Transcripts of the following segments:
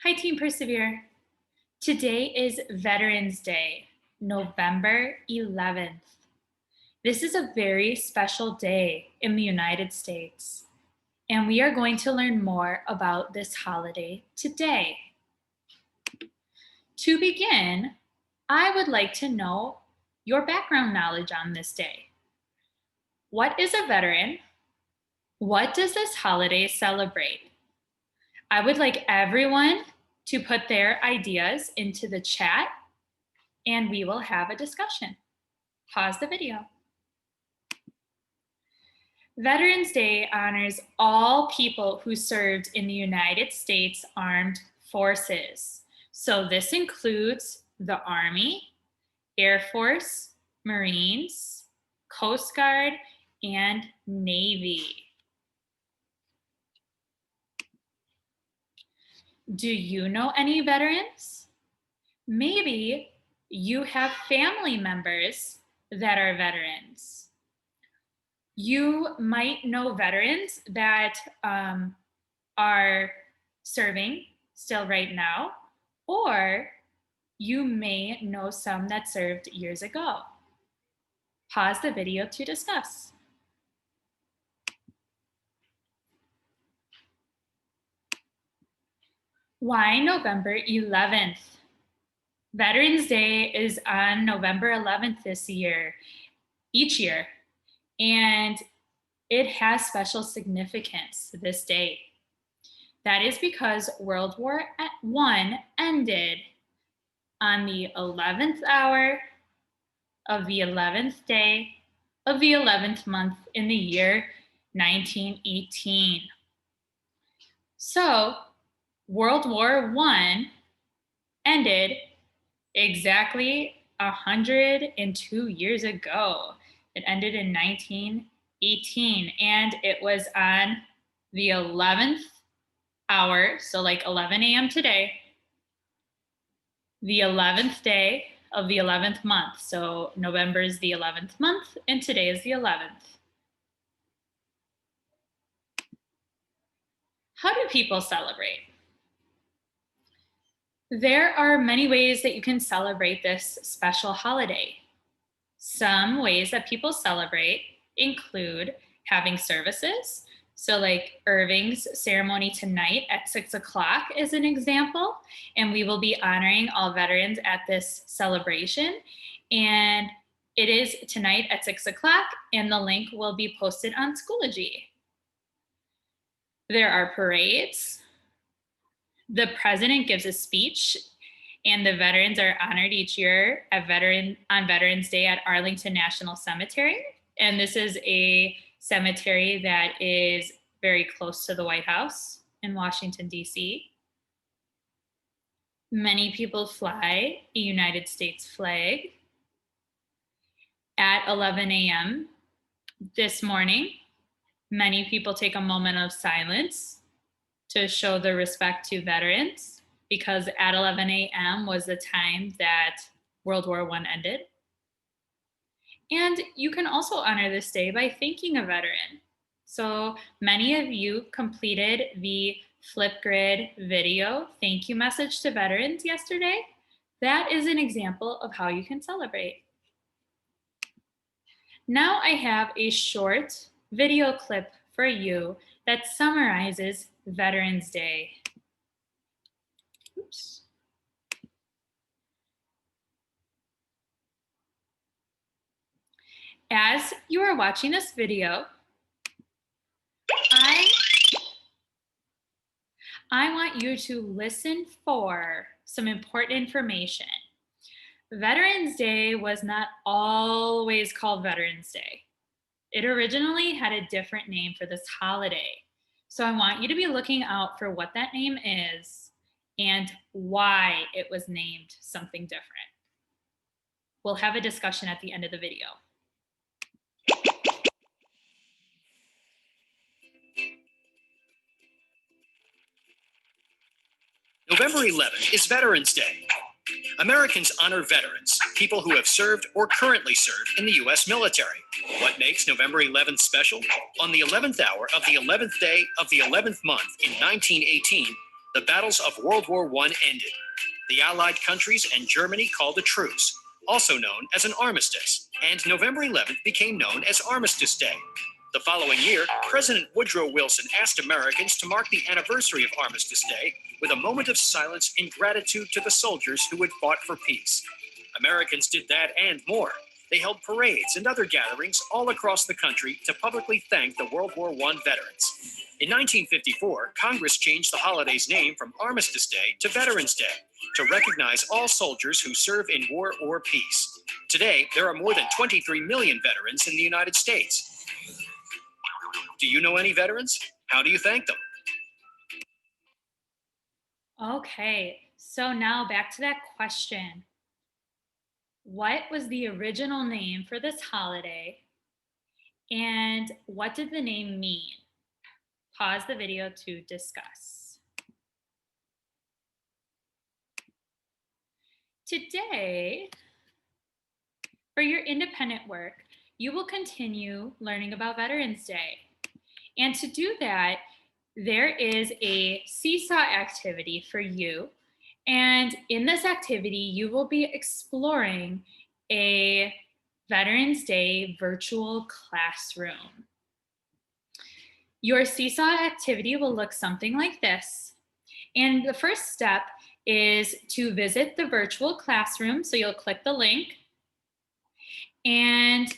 Hi, Team Persevere. Today is Veterans Day, November 11th. This is a very special day in the United States, and we are going to learn more about this holiday today. To begin, I would like to know your background knowledge on this day. What is a veteran? What does this holiday celebrate? I would like everyone to put their ideas into the chat and we will have a discussion. Pause the video. Veterans Day honors all people who served in the United States Armed Forces. So this includes the Army, Air Force, Marines, Coast Guard, and Navy. Do you know any veterans? Maybe you have family members that are veterans. You might know veterans that are serving still right now, or you may know some that served years ago. Pause the video to discuss. Why November 11th? Veterans Day is on November 11th each year, and it has special significance this day. That is because World War I ended on the 11th hour of the 11th day of the 11th month in the year 1918. So World War I ended exactly 102 years ago. It ended in 1918, and it was on the 11th hour, so like 11 a.m. today, the 11th day of the 11th month. So November is the 11th month, and today is the 11th. How do people celebrate? There are many ways that you can celebrate this special holiday. Some ways that people celebrate include having services. So like Irving's ceremony tonight at 6 o'clock is an example, and we will be honoring all veterans at this celebration. And it is tonight at 6 o'clock, and the link will be posted on Schoology. There are parades. The president gives a speech, and the veterans are honored each year on Veterans Day at Arlington National Cemetery. And this is a cemetery that is very close to the White House in Washington, D.C. Many people fly a United States flag. At 11 a.m. this morning, many people take a moment of silence to show their respect to veterans, because at 11 a.m. was the time that World War I ended. And you can also honor this day by thanking a veteran. So many of you completed the Flipgrid video thank you message to veterans yesterday. That is an example of how you can celebrate. Now I have a short video clip for you that summarizes Veterans Day. Oops. As you are watching this video, I want you to listen for some important information. Veterans Day was not always called Veterans Day. It originally had a different name for this holiday. So I want you to be looking out for what that name is and why it was named something different. We'll have a discussion at the end of the video. November 11th is Veterans Day. Americans honor veterans, people who have served or currently serve in the U.S. military. What makes November 11th special? On the 11th hour of the 11th day of the 11th month in 1918, The battles of World War I ended. The Allied countries and Germany called a truce, also known as an armistice, and November 11th became known as Armistice Day. The following year, President Woodrow Wilson asked Americans to mark the anniversary of Armistice Day with a moment of silence in gratitude to the soldiers who had fought for peace. Americans did that and more. They held parades and other gatherings all across the country to publicly thank the World War I veterans. In 1954, Congress changed the holiday's name from Armistice Day to Veterans Day to recognize all soldiers who serve in war or peace. Today, there are more than 23 million veterans in the United States. Do you know any veterans? How do you thank them? Okay, so now back to that question. What was the original name for this holiday? And what did the name mean? Pause the video to discuss. Today, for your independent work, you will continue learning about Veterans Day. And to do that, there is a seesaw activity for you. And in this activity, you will be exploring a Veterans Day virtual classroom. Your seesaw activity will look something like this. And the first step is to visit the virtual classroom. So you'll click the link. And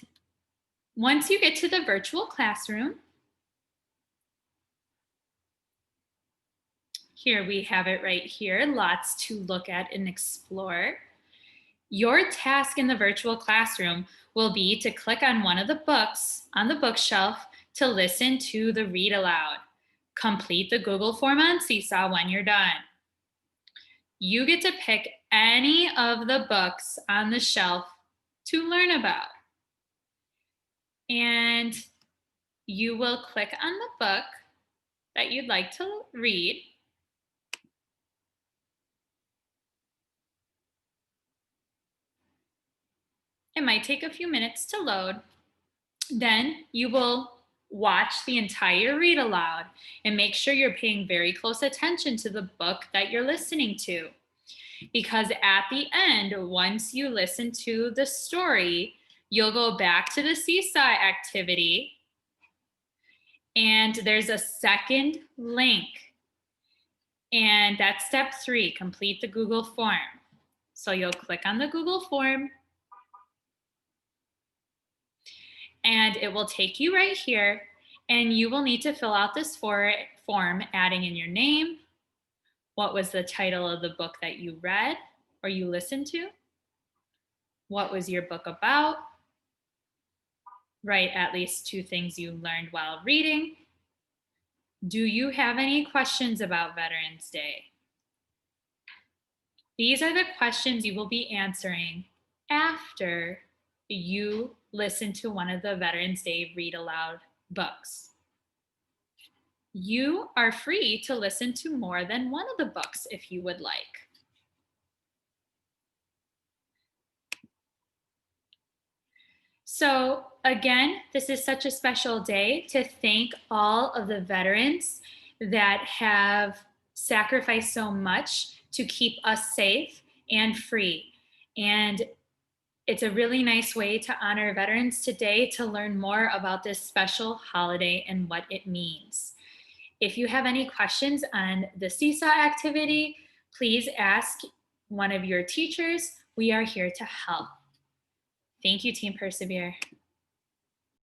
once you get to the virtual classroom, here we have it right here, lots to look at and explore. Your task in the virtual classroom will be to click on one of the books on the bookshelf to listen to the read aloud. Complete the Google form on Seesaw when you're done. You get to pick any of the books on the shelf to learn about. And you will click on the book that you'd like to read. It might take a few minutes to load. Then you will watch the entire read aloud and make sure you're paying very close attention to the book that you're listening to. Because at the end, once you listen to the story, you'll go back to the seesaw activity and there's a second link. And that's step 3, complete the Google form. So you'll click on the Google form and it will take you right here and you will need to fill out this form, adding in your name, what was the title of the book that you read or you listened to, what was your book about, write at least 2 things you learned while reading. Do you have any questions about Veterans Day? These are the questions you will be answering after you listen to one of the Veterans Day read aloud books. You are free to listen to more than one of the books if you would like. So again, this is such a special day to thank all of the veterans that have sacrificed so much to keep us safe and free. And it's a really nice way to honor veterans today to learn more about this special holiday and what it means. If you have any questions on the seesaw activity, please ask one of your teachers. We are here to help. Thank you, Team Persevere.